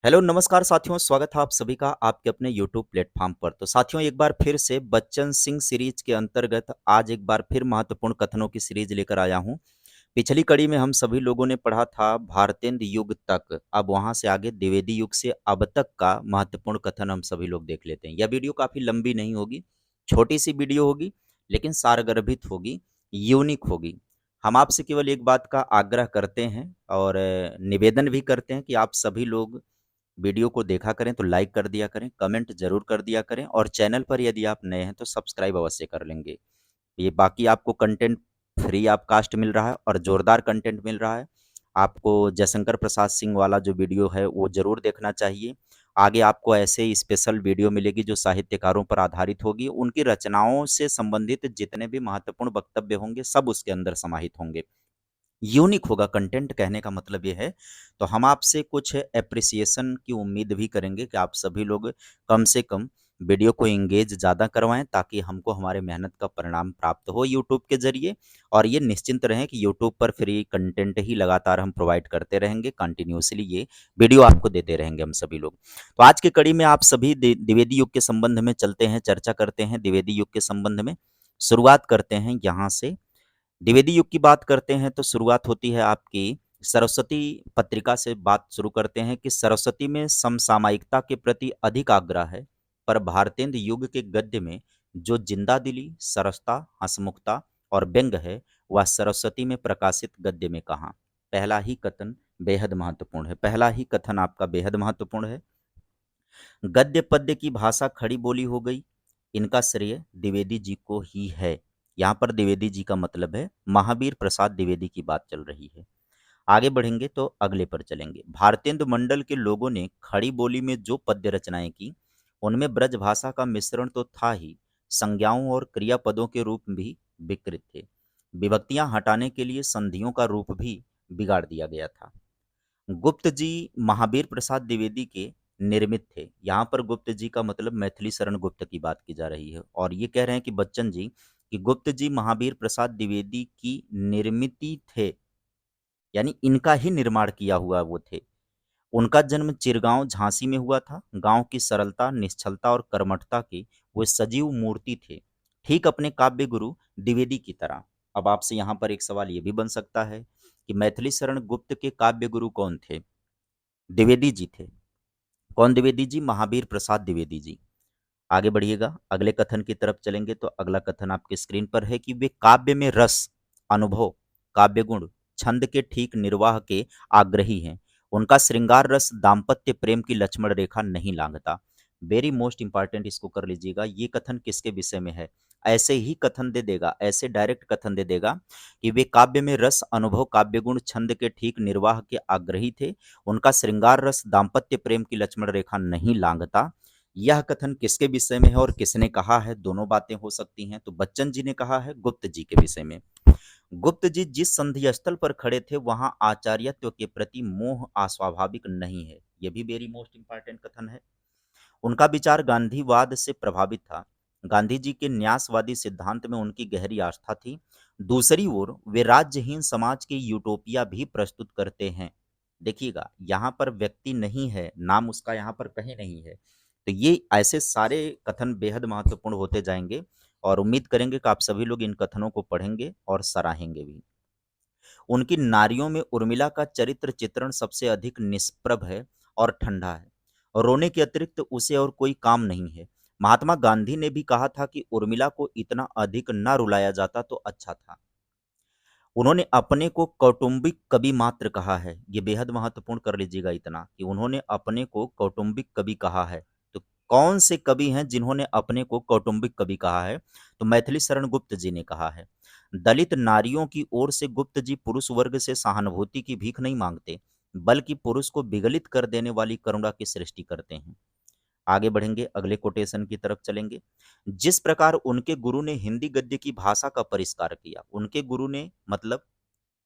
Hello नमस्कार साथियों, स्वागत है आप सभी का आपके अपने यूट्यूब प्लेटफॉर्म पर। तो साथियों, एक बार फिर से बच्चन सिंह सीरीज के अंतर्गत आज एक बार फिर महत्वपूर्ण कथनों की सीरीज लेकर आया हूं। पिछली कड़ी में हम सभी लोगों ने पढ़ा था भारतेंद्र युग तक। अब वहां से आगे द्विवेदी युग से अब तक का महत्वपूर्ण कथन हम सभी लोग देख लेते हैं। यह वीडियो काफी लंबी नहीं होगी, छोटी सी वीडियो होगी, लेकिन सारगर्भित होगी, यूनिक होगी। हम आपसे केवल एक बात का आग्रह करते हैं और निवेदन भी करते हैं कि आप सभी लोग वीडियो को देखा करें तो लाइक कर दिया करें, कमेंट जरूर कर दिया करें, और चैनल पर यदि आप नए हैं तो सब्सक्राइब अवश्य कर लेंगे। ये बाकी आपको कंटेंट फ्री ऑफ कास्ट मिल रहा है और जोरदार कंटेंट मिल रहा है। आपको जयशंकर प्रसाद सिंह वाला जो वीडियो है वो जरूर देखना चाहिए। आगे आपको ऐसे स्पेशल वीडियो मिलेगी जो साहित्यकारों पर आधारित होगी। उनकी रचनाओं से संबंधित जितने भी महत्वपूर्ण वक्तव्य होंगे सब उसके अंदर समाहित होंगे। यूनिक होगा कंटेंट, कहने का मतलब ये है। तो हम आपसे कुछ एप्रिसिएशन की उम्मीद भी करेंगे कि आप सभी लोग कम से कम वीडियो को एंगेज ज़्यादा करवाएं, ताकि हमको हमारे मेहनत का परिणाम प्राप्त हो यूट्यूब के ज़रिए। और ये निश्चिंत रहें कि यूट्यूब पर फ्री कंटेंट ही लगातार हम प्रोवाइड करते रहेंगे, कंटिन्यूसली ये वीडियो आपको देते रहेंगे हम सभी लोग। तो आज की कड़ी में आप सभी द्विवेदी युग के संबंध में चलते हैं, चर्चा करते हैं द्विवेदी युग के संबंध में। शुरुआत करते हैं यहाँ से। द्विवेदी युग की बात करते हैं तो शुरुआत होती है आपकी सरस्वती पत्रिका से। बात शुरू करते हैं कि सरस्वती में समसामयिकता के प्रति अधिक आग्रह है, पर भारतेंद्र युग के गद्य में जो जिंदा दिली, सरसता, हंसमुखता और व्यंग है, वह सरस्वती में प्रकाशित गद्य में कहाँ। पहला ही कथन बेहद महत्वपूर्ण है। पहला ही कथन आपका बेहद महत्वपूर्ण है। गद्य पद्य की भाषा खड़ी बोली हो गई, इनका श्रेय द्विवेदी जी को ही है। यहाँ पर द्विवेदी जी का मतलब है महावीर प्रसाद द्विवेदी की बात चल रही है। आगे बढ़ेंगे तो अगले पर चलेंगे। भारतेंदु मंडल के लोगों ने खड़ी बोली में जो पद्य रचनाएं की, उनमें ब्रज भाषा का मिश्रण तो था ही, संज्ञाओं और क्रियापदों के रूप भी विकृत थे। विभक्तियां हटाने के लिए संधियों का रूप भी बिगाड़ दिया गया था। गुप्त जी महावीर प्रसाद द्विवेदी के निर्मित थे। यहाँ पर गुप्त जी का मतलब मैथिली शरण गुप्त की बात की जा रही है, और ये कह रहे हैं कि बच्चन जी कि गुप्त जी महावीर प्रसाद द्विवेदी की निर्मिति थे, यानी इनका ही निर्माण किया हुआ वो थे। उनका जन्म चिरगांव झांसी में हुआ था। गांव की सरलता, निश्चलता और कर्मठता की वो सजीव मूर्ति थे, ठीक अपने काव्य गुरु द्विवेदी की तरह। अब आपसे यहाँ पर एक सवाल ये भी बन सकता है कि मैथिली शरण गुप्त के काव्य गुरु कौन थे? द्विवेदी जी थे। कौन द्विवेदी जी? महावीर प्रसाद द्विवेदी जी। आगे बढ़िएगा, अगले कथन की तरफ चलेंगे तो अगला कथन आपके स्क्रीन पर है कि वे काव्य में रस, अनुभव, काव्य गुण, छंद के ठीक निर्वाह के आग्रही हैं। उनका श्रृंगार रस दाम्पत्य प्रेम की लक्ष्मण रेखा नहीं लांघता। वेरी मोस्ट इंपॉर्टेंट, इसको कर लीजिएगा। ये कथन किसके विषय में है? ऐसे ही कथन दे देगा, ऐसे डायरेक्ट कथन दे देगा कि वे काव्य में रस, अनुभव, काव्य गुण, छंद के ठीक निर्वाह के आग्रही थे। उनका श्रृंगार रस दाम्पत्य प्रेम की लक्ष्मण रेखा नहीं लांघता। यह कथन किसके विषय में है और किसने कहा है? दोनों बातें हो सकती हैं। तो बच्चन जी ने कहा है गुप्त जी के विषय में। गुप्त जी जिस संधि स्थल पर खड़े थे वहां आचार्यत्व के प्रति मोह अस्वाभाविक नहीं है। यह भी वेरी मोस्ट इंपॉर्टेंट कथन है। उनका विचार गांधीवाद से प्रभावित था। गांधी जी के न्यासवादी सिद्धांत में उनकी गहरी आस्था थी। दूसरी ओर वे राज्यहीन समाज की यूटोपिया भी प्रस्तुत करते हैं। देखिएगा, यहाँ पर व्यक्ति नहीं है, नाम उसका यहाँ पर कहीं नहीं है। तो ये ऐसे सारे कथन बेहद महत्वपूर्ण होते जाएंगे, और उम्मीद करेंगे कि आप सभी लोग इन कथनों को पढ़ेंगे और सराहेंगे भी। उनकी नारियों में उर्मिला का चरित्र चित्रण सबसे अधिक निष्प्रभ है और ठंडा है। रोने के अतिरिक्त उसे और कोई काम नहीं है। महात्मा गांधी ने भी कहा था कि उर्मिला को इतना अधिक न रुलाया जाता तो अच्छा था। उन्होंने अपने को कौटुंबिक कवि मात्र कहा है। ये बेहद महत्वपूर्ण कर लीजिएगा इतना कि उन्होंने अपने को कौटुंबिक कवि कहा है। तो कौन से कवि हैं जिन्होंने अपने को कौटुंबिक कवि कहा है? तो मैथिली शरण गुप्त जी ने कहा है। दलित नारियों की ओर से गुप्त जी पुरुष वर्ग से सहानुभूति की भीख नहीं मांगते, बल्कि पुरुष को विगलित कर देने वाली करुणा की सृष्टि करते हैं। आगे बढ़ेंगे, अगले कोटेशन की तरफ चलेंगे। जिस प्रकार उनके गुरु ने हिंदी गद्य की भाषा का परिष्कार किया, उनके गुरु ने मतलब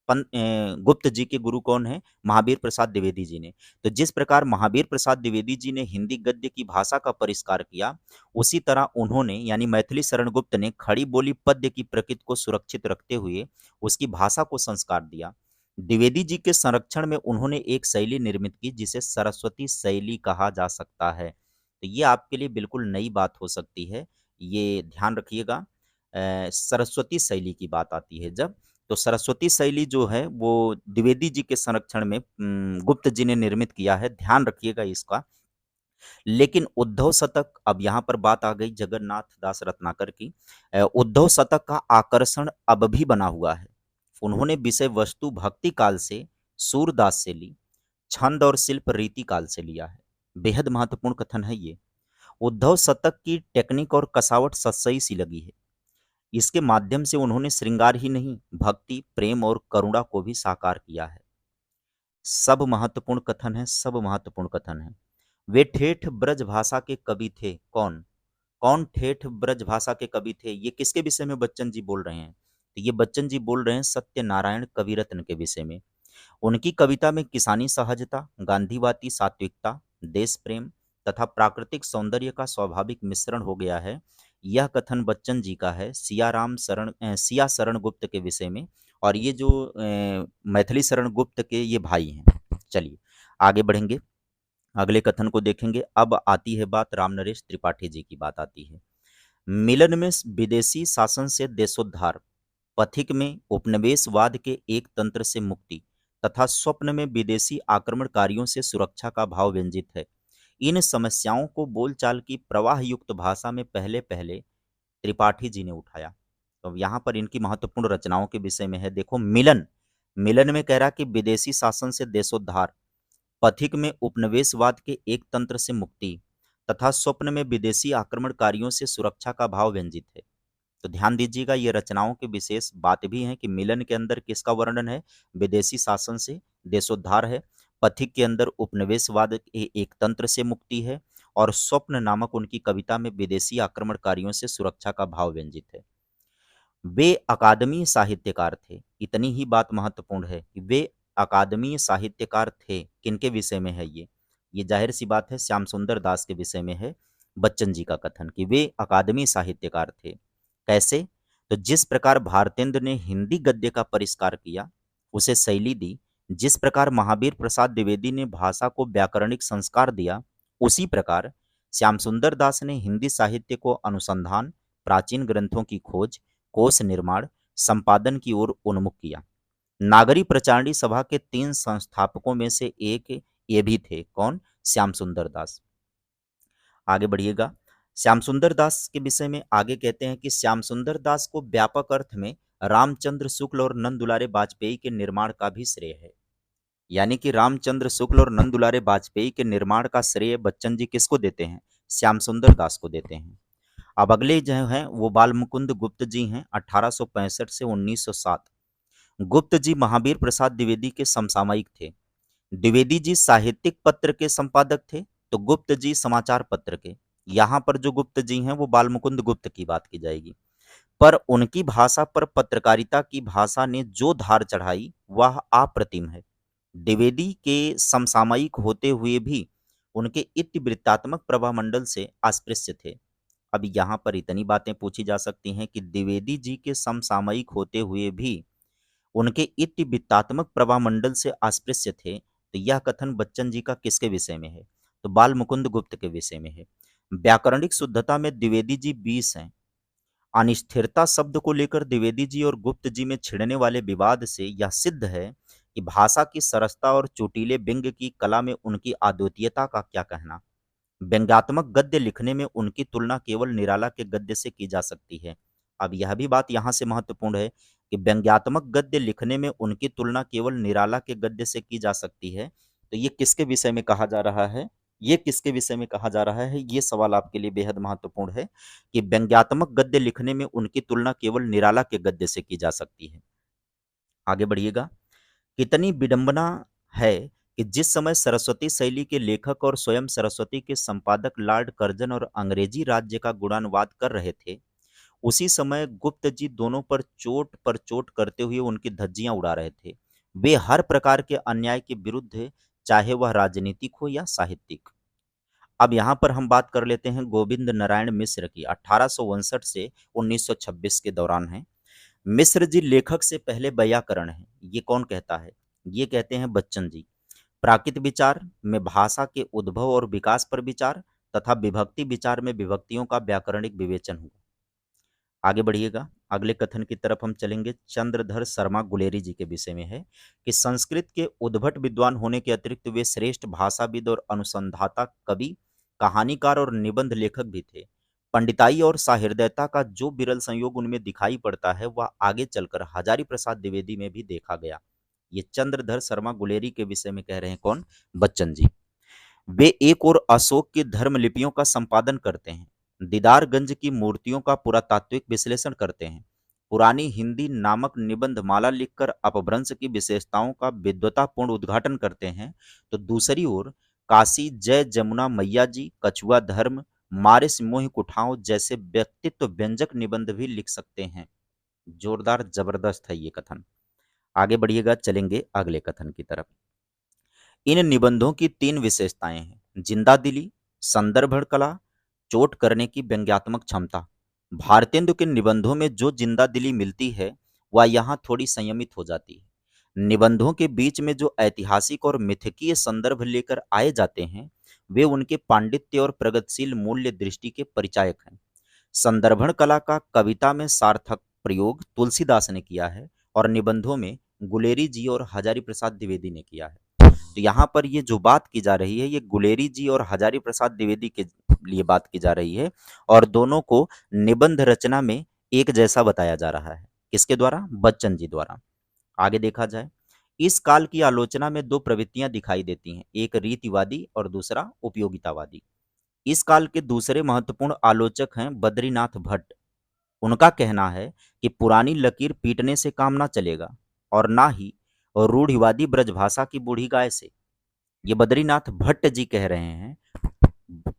गुप्त जी के गुरु कौन है? महावीर प्रसाद द्विवेदी जी ने। तो जिस प्रकार महावीर प्रसाद द्विवेदी जी ने हिंदी गद्य की भाषा का परिष्कार किया, उसी तरह उन्होंने यानी मैथिली शरण गुप्त ने खड़ी बोली पद्य की प्रकृति को सुरक्षित रखते हुए उसकी भाषा को संस्कार दिया। द्विवेदी जी के संरक्षण में उन्होंने एक शैली निर्मित की जिसे सरस्वती शैली कहा जा सकता है। तो ये आपके लिए बिल्कुल नई बात हो सकती है, ये ध्यान रखिएगा। सरस्वती शैली की बात आती है जब, तो सरस्वती शैली जो है वो द्विवेदी जी के संरक्षण में गुप्त जी ने निर्मित किया है, ध्यान रखिएगा इसका। लेकिन उद्धव शतक, अब यहाँ पर बात आ गई जगन्नाथ दास रत्नाकर की। उद्धव शतक का आकर्षण अब भी बना हुआ है। उन्होंने विषय वस्तु भक्ति काल से, सूरदास से ली, छंद और शिल्प रीति काल से लिया है। बेहद महत्वपूर्ण कथन है ये। उद्धव शतक की टेक्निक और कसावट सच्चाई सी लगी है। इसके माध्यम से उन्होंने श्रृंगार ही नहीं, भक्ति, प्रेम और करुणा को भी साकार किया है। सब महत्वपूर्ण कथन है, सब महत्वपूर्ण कथन है। वे ठेठ ब्रज भाषा के कवि थे। कौन? कौन ठेठ ब्रज भाषा के कवि थे? ये किसके विषय में बच्चन जी बोल रहे हैं? तो ये बच्चन जी बोल रहे हैं सत्यनारायण कविरत्न के विषय में। उनकी कविता में किसानी सहजता, गांधीवादी सात्विकता, देश प्रेम तथा प्राकृतिक सौंदर्य का स्वाभाविक मिश्रण हो गया है। यह कथन बच्चन जी का है सिया शरण गुप्त के विषय में। और ये जो मैथिली शरण गुप्त के ये भाई हैं। चलिए आगे बढ़ेंगे, अगले कथन को देखेंगे। अब आती है बात राम नरेश त्रिपाठी जी की, बात आती है। मिलन में विदेशी शासन से देशोद्धार, पथिक में उपनिवेशवाद के एक तंत्र से मुक्ति तथा स्वप्न में विदेशी आक्रमणकारियों से सुरक्षा का भाव व्यंजित है। इन समस्याओं को बोलचाल की प्रवाह युक्त भाषा में पहले पहले त्रिपाठी जी ने उठाया। तो यहाँ पर इनकी महत्वपूर्ण रचनाओं के विषय में है। देखो, मिलन, मिलन में कह रहा कि विदेशी शासन से देशोद्धार, पथिक में उपनिवेशवाद के एक तंत्र से मुक्ति तथा स्वप्न में विदेशी आक्रमणकारियों से सुरक्षा का भाव व्यंजित है। तो ध्यान दीजिएगा, ये रचनाओं के विशेष बात भी है कि मिलन के अंदर किसका वर्णन है? विदेशी शासन से देशोद्धार है, पथिक के अंदर उपनिवेशवाद के एक तंत्र से मुक्ति है, और स्वप्न नामक उनकी कविता में विदेशी आक्रमणकारियों से सुरक्षा का भाव व्यंजित है। वे अकादमी साहित्यकार थे। इतनी ही बात महत्वपूर्ण है कि वे अकादमी साहित्यकार थे। किनके विषय में है ये जाहिर सी बात है श्याम सुंदर दास के विषय में है बच्चन जी का कथन कि वे अकादमी साहित्यकार थे। कैसे? तो जिस प्रकार भारतेंद्र ने हिंदी गद्य का परिष्कार किया, उसे शैली दी, जिस प्रकार महावीर प्रसाद द्विवेदी ने भाषा को व्याकरणिक संस्कार दिया, उसी प्रकार श्याम सुंदर दास ने हिंदी साहित्य को अनुसंधान, प्राचीन ग्रंथों की खोज, कोश निर्माण, संपादन की ओर उन्मुख किया। नागरी प्रचारणी सभा के 3 संस्थापकों में से एक ये भी थे। कौन? श्याम सुंदर दास। आगे बढ़िएगा। श्याम सुंदर दास के विषय में आगे कहते हैं कि श्याम सुंदर दास को व्यापक अर्थ में रामचंद्र शुक्ल और नंद दुलारे वाजपेयी के निर्माण का भी श्रेय है। यानी कि रामचंद्र शुक्ल और नंद दुलारे वाजपेयी के निर्माण का श्रेय बच्चन जी किसको देते हैं? श्याम सुंदर दास को देते हैं। अब अगले जो हैं वो बाल मुकुंद गुप्त जी हैं, 1865 से 1907। गुप्त जी महावीर प्रसाद द्विवेदी के समसामयिक थे। द्विवेदी जी साहित्यिक पत्र के संपादक थे, तो गुप्त जी समाचार पत्र के। यहाँ पर जो गुप्त जी हैं वो बाल मुकुंद गुप्त की बात की जाएगी। पर उनकी भाषा पर पत्रकारिता की भाषा ने जो धार चढ़ाई वह अप्रतिम है। द्विवेदी के समसामयिक होते हुए भी उनके इतिवृत्तात्मक प्रभामंडल से अस्पृश्य थे। अब यहाँ पर इतनी बातें पूछी जा सकती हैं कि द्विवेदी जी के समसामयिक होते हुए भी उनके इतिवृत्तात्मक प्रभामंडल से अस्पृश्य थे, तो यह कथन बच्चन जी का किसके विषय में है? तो बाल मुकुंद गुप्त के विषय में है। व्याकरणिक शुद्धता में द्विवेदी जी 20 हैं। अनिस्थिरता शब्द को लेकर द्विवेदी जी और गुप्त जी में छिड़ने वाले विवाद से यह सिद्ध है कि भाषा की सरसता और चोटीले व्यंग्य की कला में उनकी अद्वितीयता का क्या कहना। व्यंग्यात्मक गद्य लिखने में उनकी तुलना केवल निराला के गद्य से की जा सकती है। अब यह भी बात यहाँ से महत्वपूर्ण है कि व्यंग्यात्मक गद्य लिखने में उनकी तुलना केवल निराला के गद्य से की जा सकती है। तो ये किसके विषय में कहा जा रहा है? ये किसके विषय में कहा जा रहा है? ये सवाल आपके लिए बेहद महत्वपूर्ण है कि व्यंग्यात्मक गद्य लिखने में उनकी तुलना केवल निराला के गद्य से की जा सकती है। आगे बढ़िएगा। कितनी विडंबना है कि जिस समय सरस्वती शैली के लेखक और स्वयं सरस्वती के संपादक लॉर्ड कर्जन और अंग्रेजी राज्य का गुणानुवाद कर रहे थे, उसी समय गुप्त जी दोनों पर चोट करते हुए उनकी धज्जियां उड़ा रहे थे। वे हर प्रकार के अन्याय के विरुद्ध, चाहे वह राजनीतिक हो या साहित्यिक। अब यहाँ पर हम बात कर लेते हैं गोविंद नारायण मिश्र की। 1859 से 1926 के दौरान है। मिश्र जी लेखक से पहले व्याकरण है। ये कौन कहता है? ये कहते हैं बच्चन जी। प्राकृत विचार में भाषा के उद्भव और विकास पर विचार तथा विभक्ति विचार में विभक्तियों का व्याकरणिक विवेचन हुआ। आगे बढ़िएगा, अगले कथन की तरफ हम चलेंगे। चंद्रधर शर्मा गुलेरी जी के विषय में है कि संस्कृत के उद्भट विद्वान होने के अतिरिक्त वे श्रेष्ठ भाषाविद और अनुसंधाता, कवि, कहानीकार और निबंध लेखक भी थे। पंडिताई और सहृदयता का जो विरल संयोग उनमें दिखाई पड़ता है वह आगे चलकर हजारी प्रसाद द्विवेदी में भी देखा गया। ये चंद्रधर शर्मा गुलेरी के विषय में कह रहे हैं कौन? बच्चन जी। वे एक और अशोक की धर्मलिपियों का संपादन करते हैं, दीदारगंज की मूर्तियों का पुरातात्विक विश्लेषण करते हैं, पुरानी हिंदी नामक निबंध माला लिखकर अपभ्रंश की विशेषताओं का विद्वतापूर्ण उद्घाटन करते हैं, तो दूसरी ओर काशी जय जमुना मैया जी, कछुआ धर्म, मारे सिमोही कुठाओं जैसे व्यक्तित्व व्यंजक निबंध भी लिख सकते हैं। जोरदार जबरदस्त है ये कथन। आगे बढ़िएगा, चलेंगे अगले कथन की तरफ। इन निबंधों की तीन विशेषताएं हैं: जिंदा दिली, संदर्भण कला, चोट करने की व्यंग्यात्मक क्षमता। भारतेंदु के निबंधों में जो जिंदा दिली मिलती है वह यहाँ थोड़ी संयमित हो जाती है। निबंधों के बीच में जो ऐतिहासिक और मिथकीय संदर्भ लेकर आए जाते हैं वे उनके पांडित्य और प्रगतिशील मूल्य दृष्टि के परिचायक हैं। संदर्भण कला का कविता में सार्थक प्रयोग तुलसीदास ने किया है और निबंधों में गुलेरी जी और हजारी प्रसाद द्विवेदी ने किया है। तो यहाँ पर ये जो बात की जा रही है ये गुलेरी जी और हजारी प्रसाद द्विवेदी के लिए बात की जा रही है और दोनों को निबंध रचना में एक जैसा बताया जा रहा है। किसके द्वारा? बच्चन जी द्वारा। आगे देखा जाए, इस काल की आलोचना में दो प्रवृत्तियां दिखाई देती हैं, एक रीतिवादी और दूसरा उपयोगितावादी। इस काल के दूसरे महत्वपूर्ण आलोचक हैं बद्रीनाथ भट्ट। उनका कहना है कि पुरानी लकीर पीटने से काम ना चलेगा और ना ही रूढ़िवादी ब्रजभाषा की बूढ़ी गाय से। ये बद्रीनाथ भट्ट जी कह रहे हैं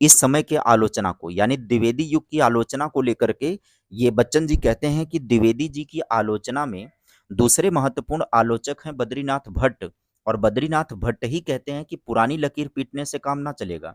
इस समय के आलोचना को, यानी द्विवेदी युग की आलोचना को लेकर के। ये बच्चन जी कहते हैं कि द्विवेदी जी की आलोचना में दूसरे महत्वपूर्ण आलोचक हैं बद्रीनाथ भट्ट, और बद्रीनाथ भट्ट ही कहते हैं कि पुरानी लकीर पीटने से काम ना चलेगा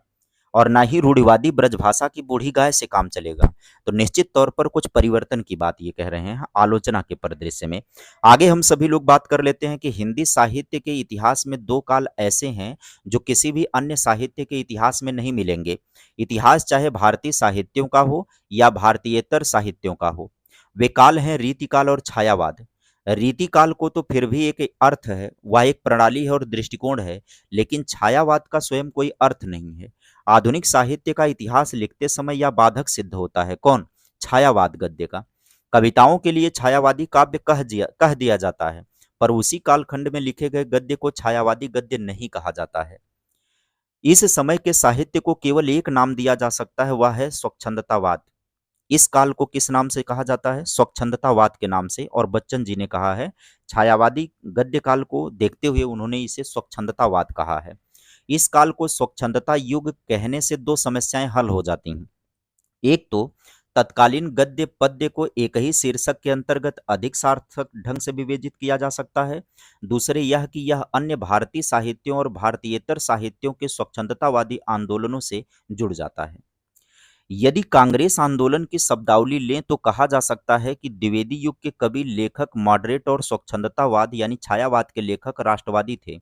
और ना ही रूढ़िवादी ब्रजभाषा की बूढ़ी गाय से काम चलेगा। तो निश्चित तौर पर कुछ परिवर्तन की बात ये कह रहे हैं आलोचना के परिदृश्य में। आगे हम सभी लोग बात कर लेते हैं कि हिंदी साहित्य के इतिहास में दो काल ऐसे हैं जो किसी भी अन्य साहित्य के इतिहास में नहीं मिलेंगे। इतिहास चाहे भारतीय साहित्यों का हो या भारतीयेतर साहित्यों का हो। वे काल हैं रीतिकाल और छायावाद। रीतिकाल को तो फिर भी एक अर्थ है, वह एक प्रणाली है और दृष्टिकोण है, लेकिन छायावाद का स्वयं कोई अर्थ नहीं है। आधुनिक साहित्य का इतिहास लिखते समय यह बाधक सिद्ध होता है। कौन? छायावाद गद्य का। कविताओं के लिए छायावादी काव्य कह दिया जाता है, पर उसी कालखंड में लिखे गए गद्य को छायावादी गद्य नहीं कहा जाता है। इस समय के साहित्य को केवल एक नाम दिया जा सकता है, वह है स्वच्छंदतावाद। इस काल को किस नाम से कहा जाता है? स्वच्छंदतावाद के नाम से। और बच्चन जी ने कहा है छायावादी गद्य काल को देखते हुए उन्होंने इसे स्वच्छंदतावाद कहा है। इस काल को स्वच्छंदता युग कहने से दो समस्याएं हल हो जाती हैं। एक तो तत्कालीन गद्य पद्य को एक ही शीर्षक के अंतर्गत अधिक सार्थक ढंग से विवेचित किया जा सकता है। दूसरे यह कि यह अन्य भारतीय साहित्यों और भारतीयेतर साहित्यों के स्वच्छंदतावादी आंदोलनों से जुड़ जाता है। यदि कांग्रेस आंदोलन की शब्दावली लें तो कहा जा सकता है कि द्विवेदी युग के कवि लेखक मॉडरेट और स्वच्छंदतावाद यानी छायावाद के लेखक राष्ट्रवादी थे।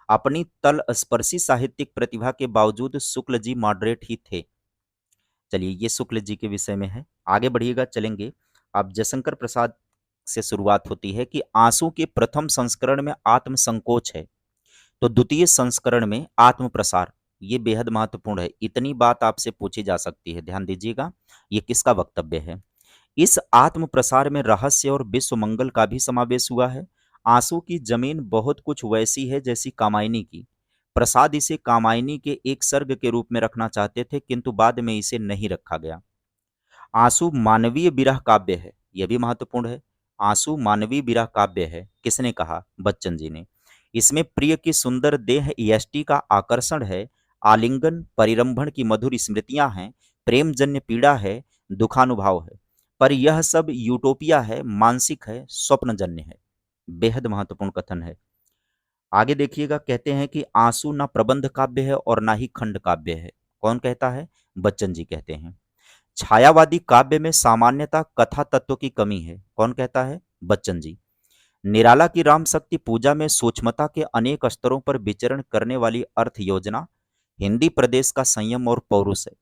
अपनी तलस्पर्शी साहित्यिक प्रतिभा के बावजूद शुक्ल जी मॉडरेट ही थे। चलिए, ये शुक्ल जी के विषय में है। आगे बढ़िएगा, चलेंगे। अब जयशंकर प्रसाद से शुरुआत होती है कि आंसू के प्रथम संस्करण में आत्म संकोच है, तो द्वितीय संस्करण में आत्म प्रसार। ये बेहद महत्वपूर्ण है, इतनी बात आपसे पूछी जा सकती है, ध्यान दीजिएगा। ये किसका वक्तव्य है? इस आत्म प्रसार में रहस्य और विश्व मंगल का भी समावेश हुआ है। आंसू की जमीन बहुत कुछ वैसी है जैसी कामायनी की। प्रसाद इसे कामायनी के एक सर्ग के रूप में रखना चाहते थे, किंतु बाद में इसे नहीं रखा गया। आंसू मानवीय विरह काव्य है, यह भी महत्वपूर्ण है। आंसू मानवीय विरह काव्य है, किसने कहा? बच्चन जी ने। इसमें प्रिय की सुंदर देह यष्टि का आकर्षण है, आलिंगन परिरंभण की मधुर स्मृतियां हैं, प्रेमजन्य पीड़ा है, दुखानुभाव है। पर यह सब यूटोपिया है, मानसिक है, स्वप्नजन्य है। बेहद महत्वपूर्ण कथन है। आगे देखिएगा, कहते हैं कि आंसू ना प्रबंध काव्य है और ना ही खंड काव्य है। कौन कहता है? बच्चन जी कहते हैं। छायावादी काव्य में सामान्यतः कथा तत्व की कमी है। कौन कहता है? बच्चन जी। निराला की राम शक्ति पूजा में सूक्ष्मता के अनेक स्तरों पर विचरण करने वाली अर्थ योजना, हिंदी प्रदेश का संयम और पौरुष है।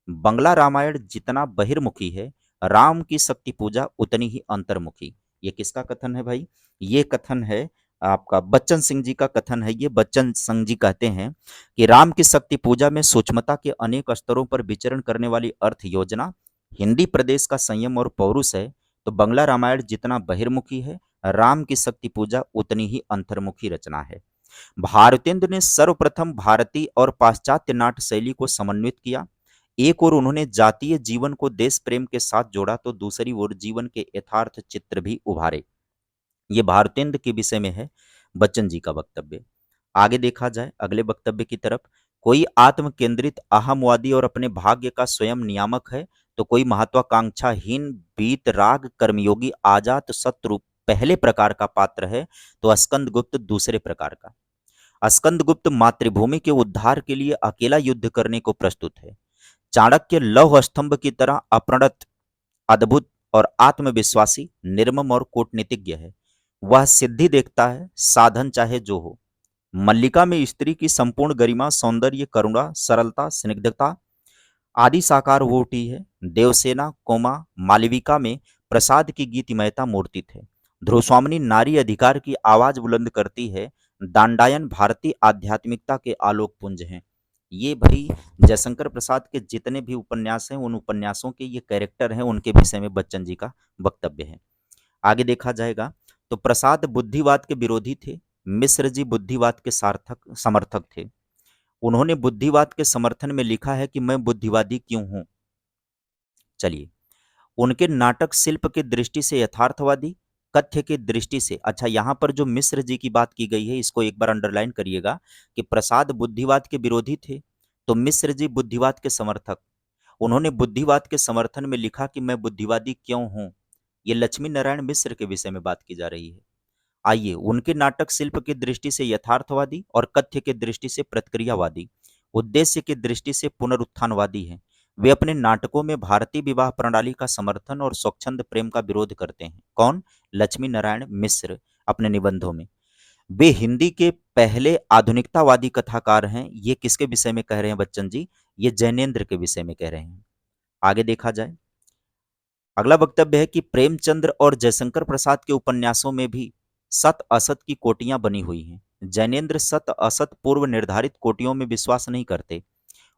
बंगला रामायण जितना बहिर्मुखी है, राम की शक्ति पूजा उतनी ही अंतर्मुखी। ये किसका कथन है भाई? ये कथन है आपका बच्चन सिंह जी का कथन है। ये बच्चन सिंह जी कहते हैं कि राम की शक्ति पूजा में सूक्ष्मता के अनेक स्तरों पर विचरण करने वाली अर्थ योजना, हिंदी प्रदेश का संयम और पौरुष है। तो बंगला रामायण जितना बहिर्मुखी है, राम की शक्ति पूजा उतनी ही अंतर्मुखी रचना है। भारतेंद्र ने सर्वप्रथम भारतीय और पाश्चात्य नाट्य शैली को समन्वित किया। एक ओर उन्होंने जातीय जीवन को देश प्रेम के साथ जोड़ा, तो दूसरी ओर जीवन के यथार्थ चित्र भी उभारे। ये भारतेंद्र के विषय में है बच्चन जी का वक्तव्य। आगे देखा जाए अगले वक्तव्य की तरफ, कोई आत्म केंद्रित अहमवादी और अपने भाग्य का स्वयं नियामक है, तो कोई महत्वाकांक्षाहीन बीत राग कर्मयोगी आजात शत्रु पहले प्रकार का पात्र है, तो स्कंदगुप्त दूसरे प्रकार का। स्कंदगुप्त मातृभूमि के उद्धार के लिए अकेला युद्ध करने को प्रस्तुत है। चाणक्य लौह स्तंभ की तरह अप्रणत, अद्भुत और आत्मविश्वासी, निर्मम और कूटनीतिज्ञ है। वह सिद्धि देखता है, साधन चाहे जो हो। मल्लिका में स्त्री की संपूर्ण गरिमा, सौंदर्य, करुणा, सरलता, स्निग्धता आदि साकार हो उठी है। देवसेना, कोमा, मालविका में प्रसाद की गीतिमयता मूर्तित है। ध्रुवस्वामिनी नारी अधिकार की आवाज बुलंद करती है। दांडायन भारतीय आध्यात्मिकता के आलोक पुंज हैं। ये भाई जयशंकर प्रसाद के जितने भी उपन्यास हैं, उन उपन्यासों के ये कैरेक्टर हैं, उनके विषय में बच्चन जी का वक्तव्य है। आगे देखा जाएगा तो प्रसाद बुद्धिवाद के विरोधी थे, मिश्र जी बुद्धिवाद के सार्थक समर्थक थे। उन्होंने बुद्धिवाद के समर्थन में लिखा है कि मैं बुद्धिवादी क्यों हूं। चलिए, उनके नाटक शिल्प की दृष्टि से यथार्थवादी, कथ्य की दृष्टि से, अच्छा यहां पर जो मिश्र जी की बात की गई है इसको एक बार अंडरलाइन करिएगा कि प्रसाद बुद्धिवाद के विरोधी थे, तो मिश्र जी बुद्धिवाद के समर्थक। उन्होंने बुद्धिवाद के समर्थन में लिखा कि मैं बुद्धिवादी क्यों हूं। ये लक्ष्मी नारायण मिश्र के विषय में बात की जा रही है। आइए, उनके नाटक शिल्प की दृष्टि से यथार्थवादी और कथ्य की दृष्टि से प्रतिक्रियावादी, उद्देश्य की दृष्टि से पुनरुत्थानवादी हैं। वे अपने नाटकों में भारतीय विवाह प्रणाली का समर्थन और स्वच्छंद प्रेम का विरोध करते हैं। कौन? लक्ष्मी नारायण मिश्र अपने निबंधों में। वे हिंदी के पहले आधुनिकतावादी कथाकार हैं। ये किसके विषय में कह रहे हैं बच्चन जी? ये जैनेन्द्र के विषय में कह रहे हैं। आगे देखा जाए, अगला वक्तव्य है कि प्रेमचंद्र और जयशंकर प्रसाद के उपन्यासों में भी सत असत की कोटियां बनी हुई हैं। जैनेन्द्र सत असत पूर्व निर्धारित कोटियों में विश्वास नहीं करते।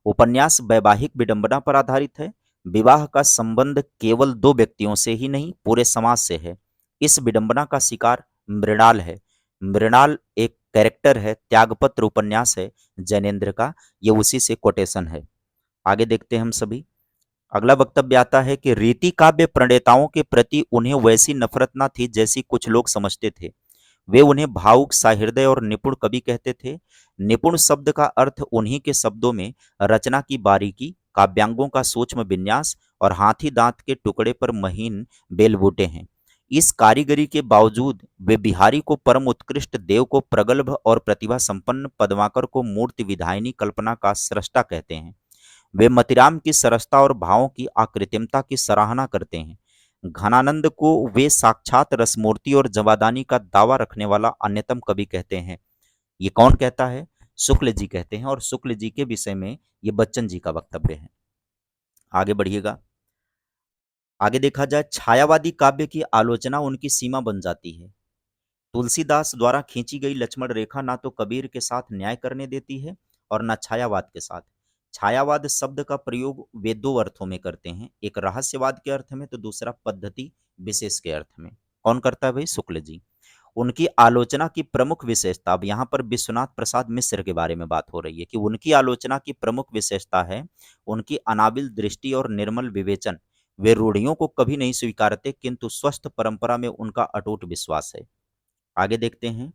उपन्यास वैवाहिक विडंबना पर आधारित है। विवाह का संबंध केवल दो व्यक्तियों से ही नहीं, पूरे समाज से है। इस विडंबना का शिकार मृणाल है। मृणाल एक कैरेक्टर है, त्यागपत्र उपन्यास है जैनेन्द्र का, ये उसी से कोटेशन है। आगे देखते हैं हम सभी। अगला वक्तव्य आता है कि रीति काव्य प्रणेताओं के प्रति उन्हें वैसी नफरत न थी जैसी कुछ लोग समझते थे। वे उन्हें भावुक, सहृदय और निपुण कवि कहते थे। निपुण शब्द का अर्थ उन्हीं के शब्दों में रचना की बारीकी, काव्यांगों का सूक्ष्म विन्यास और हाथी दांत के टुकड़े पर महीन बेलबूटे हैं। इस कारीगरी के बावजूद वे बिहारी को परम उत्कृष्ट, देव को प्रगल्भ और प्रतिभा संपन्न, पद्माकर को मूर्ति विधायिनी कल्पना का सृष्टा कहते हैं। वे मतिराम की सरसता और भावों की आकृत्रिमता की सराहना करते हैं। घनानंद को वे साक्षात रसमूर्ति और जवादानी का दावा रखने वाला अन्यतम कवि कहते हैं। ये कौन कहता है? शुक्ल जी कहते हैं, और शुक्ल जी के विषय में ये बच्चन जी का वक्तव्य है। आगे बढ़िएगा। आगे देखा जाए, छायावादी काव्य की आलोचना उनकी सीमा बन जाती है। तुलसीदास द्वारा खींची गई लक्ष्मण रेखा ना तो कबीर के साथ न्याय करने देती है और न छायावाद के साथ। छायावाद शब्द का प्रयोग वे दो अर्थों में करते हैं, एक रहस्यवाद के अर्थ में तो दूसरा पद्धति विशेष के अर्थ में। कौन करता है भाई? शुक्ल जी। उनकी आलोचना की प्रमुख विशेषता, अब यहाँ पर विश्वनाथ प्रसाद मिश्र के बारे में बात हो रही है कि उनकी आलोचना की प्रमुख विशेषता है उनकी अनाबिल दृष्टि और निर्मल विवेचन। वे रूढ़ियों को कभी नहीं स्वीकारते, किंतु स्वस्थ परंपरा में उनका अटूट विश्वास है। आगे देखते हैं,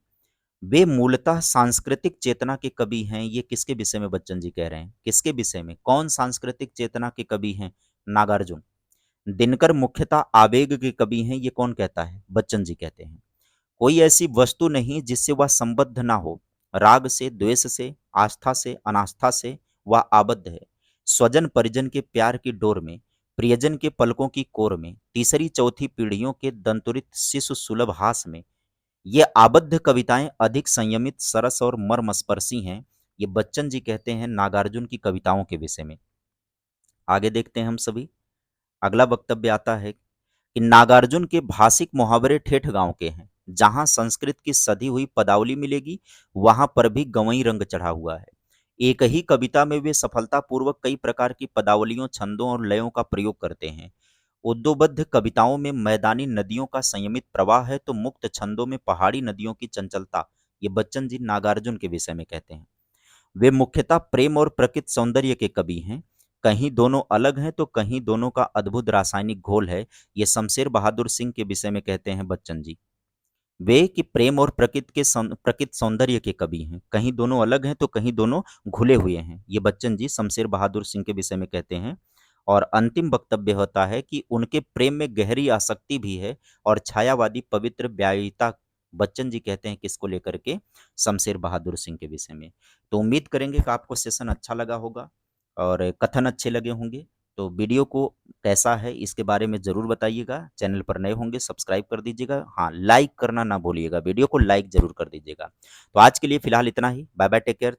वे मूलतः सांस्कृतिक चेतना के कवि हैं। ये किसके विषय में बच्चन जी कह रहे हैं? किसके विषय में? कौन सांस्कृतिक चेतना के कवि हैं? नागार्जुन। दिनकर मुख्यतः आवेग के कवि हैं। ये कौन कहता है? बच्चन जी कहते हैं। कोई ऐसी वस्तु नहीं जिससे वह संबद्ध ना हो। राग से, द्वेष से, आस्था से, अनास्था से वह आबद्ध है। स्वजन परिजन के प्यार की डोर में, प्रियजन के पलकों की कोर में, तीसरी चौथी पीढ़ियों के दंतुरित शिशु सुलभ हास में, ये आबद्ध कविताएं अधिक संयमित, सरस और मर्मस्पर्शी हैं। ये बच्चन जी कहते हैं नागार्जुन की कविताओं के विषय में। आगे देखते हैं हम सभी। अगला वक्तव्य आता है कि नागार्जुन के भाषिक मुहावरे ठेठ गांव के हैं। जहां संस्कृत की सधी हुई पदावली मिलेगी, वहां पर भी गवई रंग चढ़ा हुआ है। एक ही कविता में वे सफलतापूर्वक कई प्रकार की पदावलियों, छंदों और लयों का प्रयोग करते हैं। उद्योबद्ध कविताओं में मैदानी नदियों का संयमित प्रवाह है, तो मुक्त छंदों में पहाड़ी नदियों की चंचलता। ये बच्चन जी नागार्जुन के विषय में कहते हैं। वे मुख्यतः प्रेम और प्रकृति सौंदर्य के कवि हैं। कहीं दोनों अलग हैं तो कहीं दोनों का अद्भुत रासायनिक घोल है। ये शमशेर बहादुर सिंह के विषय में कहते हैं बच्चन जी। वे कि प्रेम और प्रकृति सौंदर्य के कवि हैं। कहीं दोनों अलग हैं तो कहीं दोनों घुले हुए हैं। ये बच्चन जी शमशेर बहादुर सिंह के विषय में कहते हैं। और अंतिम वक्तव्य होता है कि उनके प्रेम में गहरी आसक्ति भी है और छायावादी पवित्र व्यायिता। बच्चन जी कहते हैं किसको लेकर के? शमशेर बहादुर सिंह के विषय में। तो उम्मीद करेंगे कि आपको सेशन अच्छा लगा होगा और कथन अच्छे लगे होंगे। तो वीडियो को कैसा है इसके बारे में ज़रूर बताइएगा। चैनल पर नए होंगे सब्सक्राइब कर दीजिएगा। हाँ, लाइक करना ना भूलिएगा, वीडियो को लाइक ज़रूर कर दीजिएगा। तो आज के लिए फ़िलहाल इतना ही। Bye bye, take care.